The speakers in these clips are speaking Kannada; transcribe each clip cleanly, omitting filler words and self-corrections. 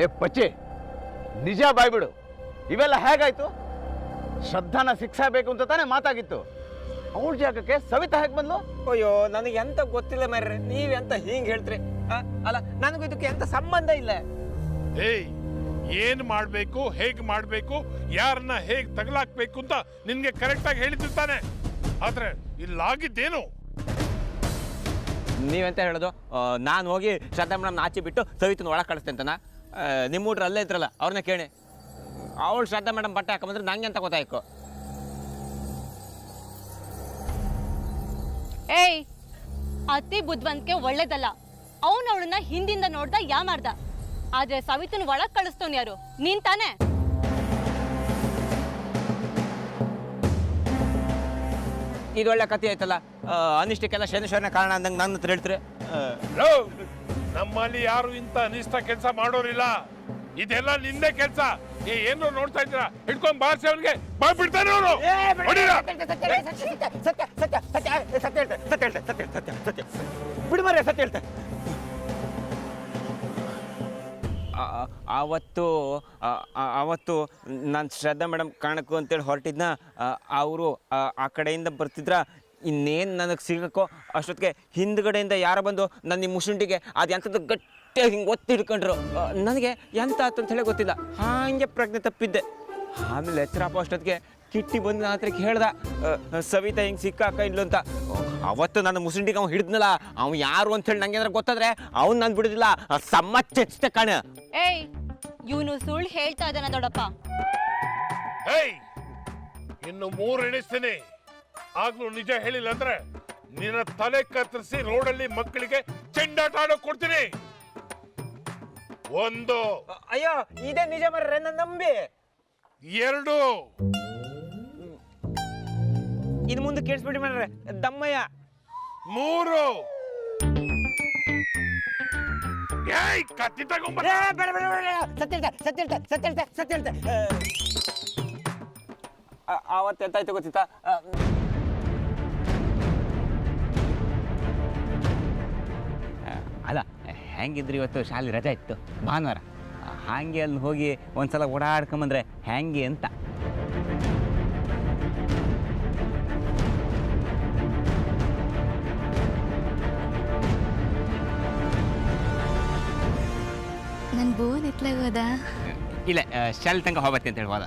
ಏ ಪಚ್ಚೆ, ನಿಜ ಬಾಯ್ಬಿಡು. ಇವೆಲ್ಲ ಹೇಗಾಯ್ತು? ಶ್ರದ್ಧಾನ ಶಿಕ್ಷಾಬೇಕು ಅಂತ ತಾನೇ ಮಾತಾಗಿತ್ತು. ಅವಳ ಜಾಗಕ್ಕೆ ಸವಿತಾ ಹೇಗೆ ಬಂದ್ಲು? ಅಯ್ಯೋ, ನನಗೆ ಎಂತ ಗೊತ್ತಿಲ್ಲ ಮರ್ರೆ, ನೀವೆಂತ ಹಿಂಗ್ ಹೇಳ್ತ್ರಿ? ಅಲ್ಲ, ನನಗೂ ಇದಕ್ಕೆ ಎಂತ ಸಂಬಂಧ ಇಲ್ಲ. ಏಯ್, ಏನ್ ಮಾಡ್ಬೇಕು, ಹೇಗ್ ಮಾಡ್ಬೇಕು, ಯಾರನ್ನ ಹೇಗ್ ತಗಲಾಕ್ಬೇಕು ಅಂತ ನಿನ್ಗೆ ಕರೆಕ್ಟ್ ಆಗಿ ಹೇಳಿದಿರ್ತಾನೆ. ಆದ್ರೆ ಇಲ್ಲಾಗಿದ್ದೇನು? ನೀವೆಂತ ಹೇಳೋದು? ನಾನು ಹೋಗಿ ಶ್ರದ್ಧಾ ಮೇಡಮ್ ಆಚೆ ಬಿಟ್ಟು ಸವಿತನ ಒಳಗೆ ಕಳಿಸ್ತೇನೆ ಅಂತನಾ? ನಿಮ್ಮ ಹುಡ್ರು ಅಲ್ಲೇ ಇದ್ರಲ್ಲ, ಅವ್ರನ್ನ ಕೇಳಿ. ಅವಳು ಶ್ರದ್ಧಾ ಮೇಡಮ್ ಬಟ್ಟೆ ಹಾಕೊಂಬಂದ್ರೆ ನಂಗೆ ಅಂತ ಗೊತ್ತಾಯ್ತು. ಏಯ್, ಅತಿ ಬುದ್ಧಿವಂತಿಕೆ ಒಳ್ಳೇದಲ್ಲ. ಅವನು ಅವಳನ್ನ ಹಿಂದಿಂದ ನೋಡ್ದ ಮಾಡ್ದ. ಆದ್ರೆ ಸವಿತನ ಒಳಗ್ ಕಳಿಸ್ತವನ್ ಯಾರು? ನೀನ್ ತಾನೇ? ಇದೊಳ್ಳೆ ಕಥೆ ಆಯ್ತಲ್ಲ. ಅನಿಷ್ಟಕ್ಕೆಲ್ಲ ಶನೇಶ್ವರನ ಕಾರಣ ಅಂದಂಗೆ ನನ್ನ ಹತ್ರ ಹೇಳ್ತಾರೆ. ನಮ್ಮಲ್ಲಿ ಯಾರು ಇಂಥ ಅನಿಷ್ಟ ಕೆಲಸ ಮಾಡೋರಿಲ್ಲ. ಇದೆಲ್ಲ ನಿಂದೆ ಕೆಲಸ. ಏನು ನೋಡ್ತಾ ಇದ್ದೀರಾ? ಹಿಡ್ಕೊಂಡ್ ಬಾರ್ಸಿ ಅವನಿಗೆ ಬಾಯ್ ಬಿಡ್ತಾನೆ ಅವನು. ಬಿಡು ಮರೆ, ಸತ್ಯ ಹೇಳ್ತೆ. ಅವತ್ತು ನಾನು ಶ್ರದ್ಧಾ ಮೇಡಮ್ ಕಾಣಕ್ಕು ಅಂತೇಳಿ ಹೊರಟಿದ್ನ. ಅವರು ಆ ಕಡೆಯಿಂದ ಬರ್ತಿದ್ರ. ಇನ್ನೇನು ನನಗೆ ಸಿಗಕ್ಕೋ ಅಷ್ಟೊತ್ತಿಗೆ ಹಿಂದ್ಗಡೆಯಿಂದ ಯಾರೋ ಬಂದು ನನ್ನ ಮುಸುಂಟಿಗೆ ಅದು ಎಂಥದ್ದು ಗಟ್ಟಿಯಾಗಿ ಹಿಂಗೆ ಒತ್ತಿ ಹಿಡ್ಕೊಂಡ್ರು. ನನಗೆ ಎಂತ ಆಯ್ತು ಅಂತ ಹೇಳಿ ಗೊತ್ತಿಲ್ಲ. ಹಾಗೆ ಪ್ರಜ್ಞೆ ತಪ್ಪಿದ್ದೆ. ಆಮೇಲೆ ಎಚ್ಚರಪ್ಪ ಅಷ್ಟೊತ್ತಿಗೆ ಕಿಟ್ಟಿ ಬಂದು ನನ್ನ ಹತ್ರಕ್ಕೆ ಹೇಳ್ದ, ಸವಿತಾ ಹಿಂಗೆ ಸಿಕ್ಕಾಕ ಇಲ್ಲೋ ಅಂತ. ಅವತ್ತು ನನ್ನ ಮುಸುಂಟಿಗೆ ಅವ್ನು ಹಿಡಿದ್ನಲ್ಲ, ಅವ್ನು ಯಾರು ಅಂತ ಹೇಳಿ ನಂಗೆ ಏನಾರು ಗೊತ್ತಾದ್ರೆ ಅವ್ನು ನಾನು ಬಿಡುದಿಲ್ಲ. ಸಮ್ಮಚ್ಚೆ ಕಾಣ. ಏಯ್, ಇವನು ಸುಳ್ಳು ಹೇಳ್ತಾ ಇದ್ದಾನ ದೊಡ್ಡಪ್ಪ. ಹೇಯ್, ಇನ್ನು 3 ಎಣಿಸ್ತೀನಿ. ಆಗ್ಲೂ ನಿಜ ಹೇಳಿಲ್ಲ ಅಂದ್ರೆ ನಿನ್ನ ತಲೆ ಕತ್ತರಿಸಿ ರೋಡಲ್ಲಿ ಮಕ್ಕಳಿಗೆ ಚೆಂಡಾಟ ಆಡೋಕ್ ಕೊಡ್ತೀನಿ. 1. ಅಯ್ಯೋ, ಇದೇ ನಿಜ ಮರ್ರೆ, ನನ್ನ ನಂಬಿ. 2. ಇನ್ನು ಮುಂದೆ ಕೇಳಿಸ್ಬಿಡಿ ಮರ್ರೆ, ದಮ್ಮಯ್ಯ. 3. ಏಯ್, ಕತ್ತಿ ತಗೊಂಬ. ಸತ್ಯ ಅವತ್ತು ಎಂತಾಯ್ತು ಗೊತ್ತಿತ್ತಾ? ಅಲ್ಲ, ಹೆಂಗಿದ್ರಿ ಇವತ್ತು ಶಾಲೆ ರಜೆ ಇತ್ತು, ಭಾನುವಾರ. ಹಾಗೆ ಅಲ್ಲಿ ಹೋಗಿ ಒಂದ್ಸಲ ಓಡಾಡ್ಕೊಂಬಂದ್ರೆ ಹೆಂಗೆ ಅಂತ. ನನ್ನ ಬೋನ್ ಎತ್ಲಾಗೋದ? ಇಲ್ಲ, ಶಾಲೆ ತನಕ ಹೋಗ್ಬತ್ತಿ ಅಂತ ಹೇಳ್ಬೋದ.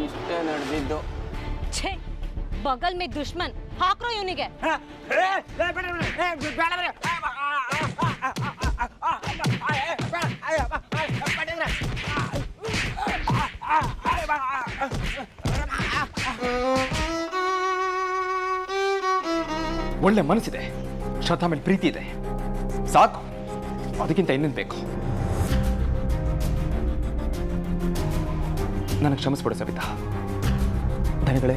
ಇಷ್ಟೇ ನಡೆದಿದ್ದು. ಛೇ, ಬಗಲ್ ಮೇ ದುಶ್ಮನ್. ಹಾಕ್ರೋ ಇವನಿಗೆ. ಒಳ್ಳೆ ಮನಸ್ಸಿದೆ, ಶ್ರದ್ಧಾ ಮೇಲೆ ಪ್ರೀತಿ ಇದೆ, ಸಾಕು. ಅದಕ್ಕಿಂತ ಇನ್ನೇನು ಬೇಕು? ನನಗೆ ಕ್ಷಮಿಸ್ಬಿಡು ಸವಿತಾ. ಧನಿಗಳೇ,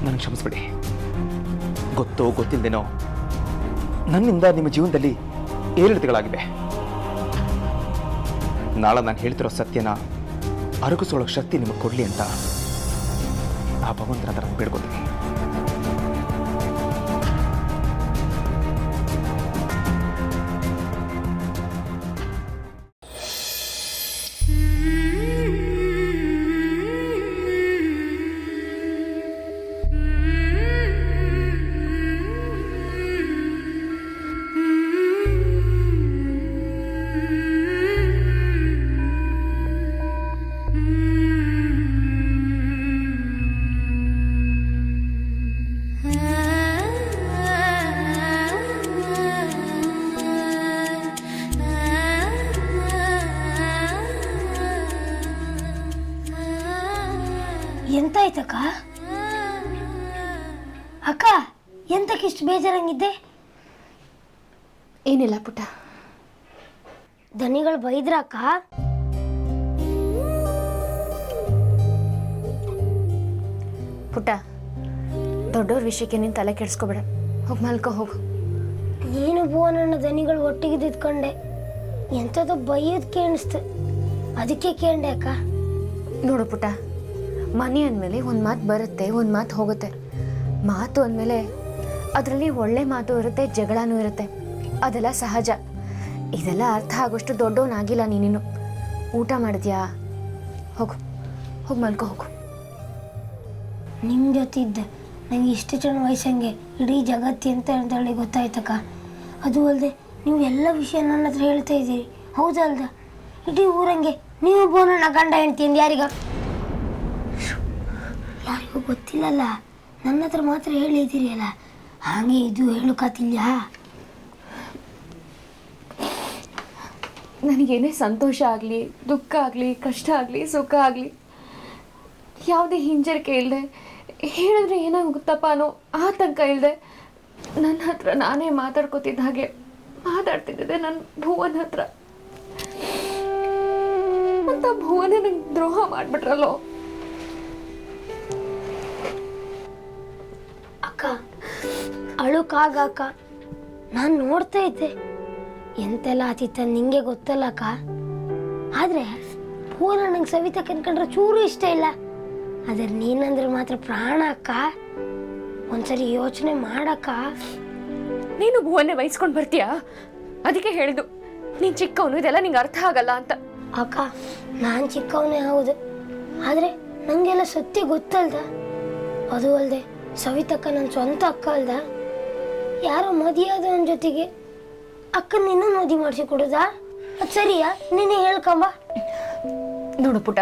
ನನಗೆ ಕ್ಷಮಿಸ್ಬಿಡಿ. ಗೊತ್ತೋ ಗೊತ್ತಿಲ್ಲದೇನೋ ನನ್ನಿಂದ ನಿಮ್ಮ ಜೀವನದಲ್ಲಿ ಏರಿಳಿತಗಳಾಗಿವೆ. ನಾಳೆ ನಾನು ಹೇಳ್ತಿರೋ ಸತ್ಯನ ಅರಗಿಸೋಳಕ್ಕೆ ಶಕ್ತಿ ನಿಮಗೆ ಕೊಡಲಿ ಅಂತ ಆ ಭಗವಂತನ ಹತ್ರ ಬೇಡ್ಕೊತೀನಿ. ಎಂತಾಯ್ತಕ್ಕ? ಅಕ್ಕ, ಎಂತಕ್ಕಿಷ್ಟು ಬೇಜಾರಂಗಿದ್ದೆ? ಏನಿಲ್ಲ ಪುಟ್ಟ. ದನಿಗಳು ಬೈದ್ರಕ್ಕ? ಪುಟ್ಟ, ದೊಡ್ಡವ್ರ ವಿಷಯಕ್ಕೆ ನೀನು ತಲೆ ಕೆಡಿಸ್ಕೋಬೇಡ. ಹೋಗಿ ಮಲ್ಕೋ, ಹೋಗು. ನೀನು ಭುವನಣ್ಣ ದನಿಗಳು ಒಟ್ಟಿಗೆ ದಿದ್ಕೊಂಡೆ. ಎಂಥದ್ದು ಬೈಯೋದು ಕೇಳಿಸ್ತು, ಅದಕ್ಕೆ ಕೇಂಡೆ ಅಕ್ಕ. ನೋಡು ಪುಟ್ಟ, ಮನೆ ಅಂದಮೇಲೆ ಒಂದು ಮಾತು ಬರುತ್ತೆ, ಒಂದು ಮಾತು ಹೋಗುತ್ತೆ. ಮಾತು ಅಂದಮೇಲೆ ಅದರಲ್ಲಿ ಒಳ್ಳೆ ಮಾತು ಇರುತ್ತೆ, ಜಗಳನೂ ಇರುತ್ತೆ. ಅದೆಲ್ಲ ಸಹಜ. ಇದೆಲ್ಲ ಅರ್ಥ ಆಗೋಷ್ಟು ದೊಡ್ಡವನಾಗಿಲ್ಲ ನೀನಿನ್ನು. ಊಟ ಮಾಡಿದ್ಯಾ? ಹೋಗು ಹೋಗಿ ಮಲ್ಕೋ ಹೋಗು. ನಿಮ್ಮ ಜೊತೆ ಇದ್ದೆ ನಂಗೆ ಇಷ್ಟು ಜನ ವಯಸ್ಸಂಗೆ ಇಡೀ ಜಗತ್ತಿ ಅಂತ ಹೇಳಿ ಗೊತ್ತಾಯ್ತಕ್ಕ. ಅದು ಅಲ್ಲದೆ ನೀವು ಎಲ್ಲ ವಿಷಯ ನನ್ನ ಹತ್ರ ಹೇಳ್ತಾ ಇದ್ದೀರಿ, ಹೌದಲ್ದ? ಇಡೀ ಊರಂಗೆ ನೀವು ಬೋನಣ್ಣ ಗಂಡ ಹೆಂಡ್ತಿಂದ ಯಾರಿಗೂ ಗೊತ್ತಿಲ್ಲಲ್ಲ, ನನ್ನ ಹತ್ರ ಮಾತ್ರ ಹೇಳಿದ್ದೀರಿ ಅಲ್ಲ, ಹಾಗೆ ಇದು ಹೇಳೋಕ್ಕಾತಿಲ್ಲ. ನನಗೇನೇ ಸಂತೋಷ ಆಗಲಿ, ದುಃಖ ಆಗಲಿ, ಕಷ್ಟ ಆಗಲಿ, ಸುಖ ಆಗಲಿ, ಯಾವುದೇ ಹಿಂಜರಿಕೆ ಇಲ್ಲದೆ, ಹೇಳಿದ್ರೆ ಏನಾಗುತ್ತಪ್ಪ ಅನ್ನೋ ಆತಂಕ ಇಲ್ಲದೆ ನನ್ನ ಹತ್ರ ನಾನೇ ಮಾತಾಡ್ಕೋತಿದ್ದ ಹಾಗೆ ಮಾತಾಡ್ತಿದ್ದೆ ನನ್ನ ಭುವನ್ ಹತ್ರ. ಅಂತ ಭುವನೇ ನಂಗೆ ದ್ರೋಹ ಮಾಡಿಬಿಟ್ರಲ್ಲೋ. ಅಕ್ಕ ಅಳುಕಾಗ ಅಕ್ಕ, ನಾನು ನೋಡ್ತಾ ಇದ್ದೆ ಎಂತೆಲ್ಲ ಆತಿತ್ತ ನಿಂಗೆ ಗೊತ್ತಲ್ಲ ಅಕ್ಕ. ಆದರೆ ಭುವನ ನಂಗೆ ಸವಿತಾ ಕನ್ಕೊಂಡ್ರೆ ಚೂರು ಇಷ್ಟ ಇಲ್ಲ. ಆದರೆ ನೀನಂದ್ರೆ ಮಾತ್ರ ಪ್ರಾಣ ಅಕ್ಕ. ಒಂದ್ಸರಿ ಯೋಚನೆ ಮಾಡಕ್ಕ. ನೀನು ಭುವನ್ನೇ ವಹಿಸ್ಕೊಂಡು ಬರ್ತೀಯಾ? ಅದಕ್ಕೆ ಹೇಳಿದ್ದು ನೀನು ಚಿಕ್ಕವನು, ಇದೆಲ್ಲ ನಿಂಗೆ ಅರ್ಥ ಆಗಲ್ಲ ಅಂತ. ಅಕ್ಕ ನಾನು ಚಿಕ್ಕವನೇ ಹೌದು, ಆದರೆ ನನಗೆಲ್ಲ ಸತ್ಯ ಗೊತ್ತಲ್ದ. ಅದು ಅಲ್ಲದೆ ಸವಿತಕ್ಕ ನನ್ನ ಸ್ವಂತ ಅಕ್ಕ ಅಲ್ದ. ಯಾರೋ ಮದುವೆಯಾದವನ ಜೊತೆಗೆ ಅಕ್ಕನ ಇನ್ನೂ ಮದುವೆ ಮಾಡಿಸಿ ಕೊಡೋದಾ? ಅದು ಸರಿಯಾ? ನೀನೇ ಹೇಳ್ಕೊಂಬ. ನೋಡು ಪುಟ,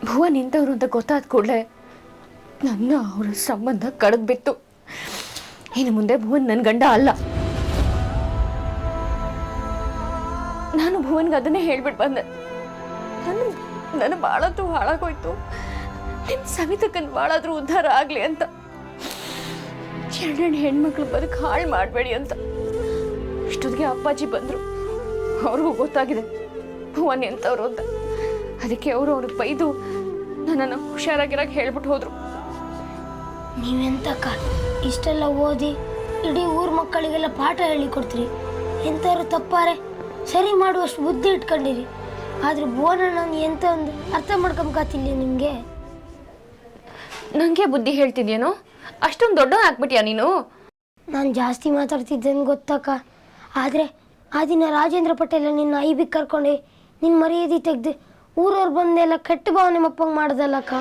ಭುವನ್ ನಿಂತವ್ರು ಅಂತ ಗೊತ್ತಾದ ಕೂಡಲೇ ನನ್ನ ಅವರ ಸಂಬಂಧ ಕಳೆದು ಬಿತ್ತು. ಇನ್ನು ಮುಂದೆ ಭುವನ್ ನನ್ನ ಗಂಡ ಅಲ್ಲ. ನಾನು ಭುವನ್ಗೆ ಅದನ್ನೇ ಹೇಳ್ಬಿಟ್ಟು ಬಂದೆ. ನನ್ನ ಬಾಳಂತೂ ಹಾಳಾಗೋಯ್ತು, ನಿನ್ನ ಸವಿತಕ್ಕನ ಬಾಳಾದ್ರೂ ಉದ್ಧಾರ ಆಗಲಿ ಅಂತ. ಎರಡೆರಡು ಹೆಣ್ಮಕ್ಳು ಬದುಕು ಹಾಳು ಮಾಡಬೇಡಿ ಅಂತ. ಇಷ್ಟೊತ್ತಿಗೆ ಅಪ್ಪಾಜಿ ಬಂದರು. ಅವ್ರಿಗೂ ಗೊತ್ತಾಗಿದೆ ಭುವನ್ ಎಂಥವ್ರು ಅಂತ. ಅದಕ್ಕೆ ಅವರು ಅವ್ರಿಗೆ ಬೈದು ನನ್ನನ್ನು ಹುಷಾರಾಗಿರಾಗಿ ಹೇಳ್ಬಿಟ್ಟು ಹೋದರು. ನೀವೆಂತಕ್ಕ ಇಷ್ಟೆಲ್ಲ ಓದಿ ಇಡೀ ಊರ ಮಕ್ಕಳಿಗೆಲ್ಲ ಪಾಠ ಹೇಳಿಕೊಡ್ತೀರಿ. ಎಂಥವ್ರು ತಪ್ಪಾರೆ ಸರಿ ಮಾಡುವಷ್ಟು ಬುದ್ಧಿ ಇಟ್ಕೊಂಡಿರಿ. ಆದರೆ ಭುವನ ನಾನು ಎಂತ ಒಂದು ಅರ್ಥ ಮಾಡ್ಕೊಂಬತ್ತಿಲ್ಲ ನಿಮಗೆ. ನನಗೆ ಬುದ್ಧಿ ಹೇಳ್ತಿದ್ಯೇನೋ? ಅಷ್ಟೊಂದು ದೊಡ್ಡ ಹಾಕ್ಬಿಟ್ಯಾ ನೀನು? ನಾನು ಜಾಸ್ತಿ ಮಾತಾಡ್ತಿದ್ದೇನೆ ಗೊತ್ತಕ್ಕ. ಆದರೆ ಆ ದಿನ ರಾಜೇಂದ್ರ ಪಟೇಲ ನಿನ್ನ ಐಬಿಗೆ ಕರ್ಕೊಂಡು ನಿನ್ನ ಮರ್ಯಾದೆ ತೆಗೆದು ಊರವ್ರು ಬಂದೆಲ್ಲ ಕೆಟ್ಟ ಭಾವನೆ ಮಪ್ಪಂಗೆ ಮಾಡ್ದಲ್ಲಕ್ಕ.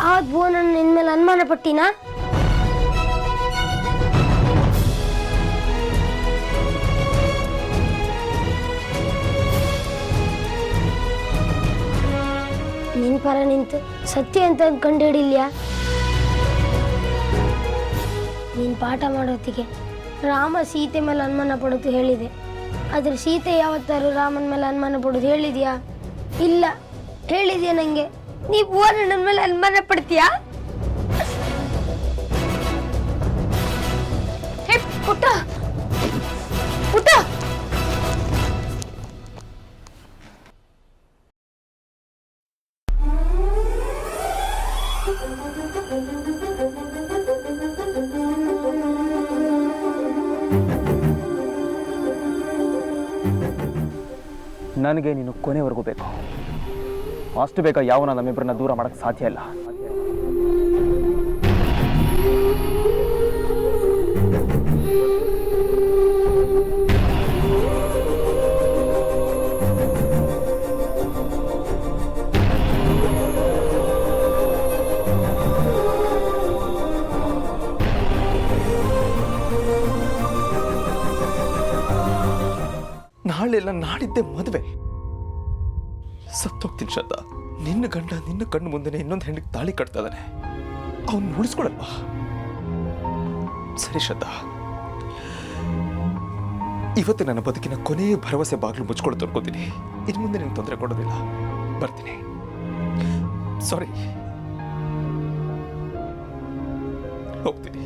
ಆ ಭುವನ ನಿನ್ನ ಮೇಲೆ ಅನುಮಾನ ಪಟ್ಟಿನ? ನಿನ್ನ ಪರ ನಿಂತು ಸತ್ಯ ಅಂತ ಕಂಡು ಹಿಡಿಲ್ಯಾ? ನೀನು ಪಾಠ ಮಾಡೋತ್ತಿಗೆ ರಾಮ ಸೀತೆ ಮೇಲೆ ಅನುಮಾನ ಪಡೋದು ಹೇಳಿದೆ. ಆದರೆ ಸೀತೆ ಯಾವತ್ತಾರು ರಾಮನ ಮೇಲೆ ಅನುಮಾನ ಪಡೋದು ಹೇಳಿದ್ಯಾ? ಇಲ್ಲ. ಹೇಳಿದ್ಯಾ ನನಗೆ? ನೀ ಭುವನಣ್ಣನ ಮೇಲೆ ಅನುಮಾನ ಪಡ್ತೀಯಾ? ಹೇ ಪುಟ್ಟ, ಪುಟ್ಟ, ನನಗೆ ನೀನು ಕೊನೆವರೆಗೂ ಬೇಕು. ಅಷ್ಟು ಬೇಗ ಯಾವನ ನಮ್ಮಿಬ್ಬರನ್ನ ದೂರ ಮಾಡೋಕ್ಕೆ ಸಾಧ್ಯ ಇಲ್ಲ. ನಾಳೆಲ್ಲ ನಾಡಿದ್ದೆ ಮದುವೆ. ಸತ್ತೋಗ್ತೀನಿ ಶ್ರದ್ಧಾ. ನಿನ್ನ ಗಂಡ ನಿನ್ನ ಕಣ್ಣು ಮುಂದೆನೆ ಇನ್ನೊಂದು ಹೆಣ್ಣಿಗೆ ತಾಳಿ ಕಟ್ತಾ ಇದ್ದಾನೆ. ಅವನು ಉಳಿಸ್ಕೊಳಲ್ವಾ? ಸರಿ ಶ್ರದ್ಧಾ, ಇವತ್ತು ನನ್ನ ಬದುಕಿನ ಕೊನೆಯ ಭರವಸೆ ಬಾಗಿಲು ಮುಚ್ಕೊಂಡು ತರ್ಕೋತೀನಿ. ಇನ್ನು ಮುಂದೆ ನಿನ್ಗೆ ತೊಂದರೆ ಕೊಡೋದಿಲ್ಲ. ಬರ್ತೀನಿ. ಸಾರಿ, ಹೋಗ್ತೀನಿ.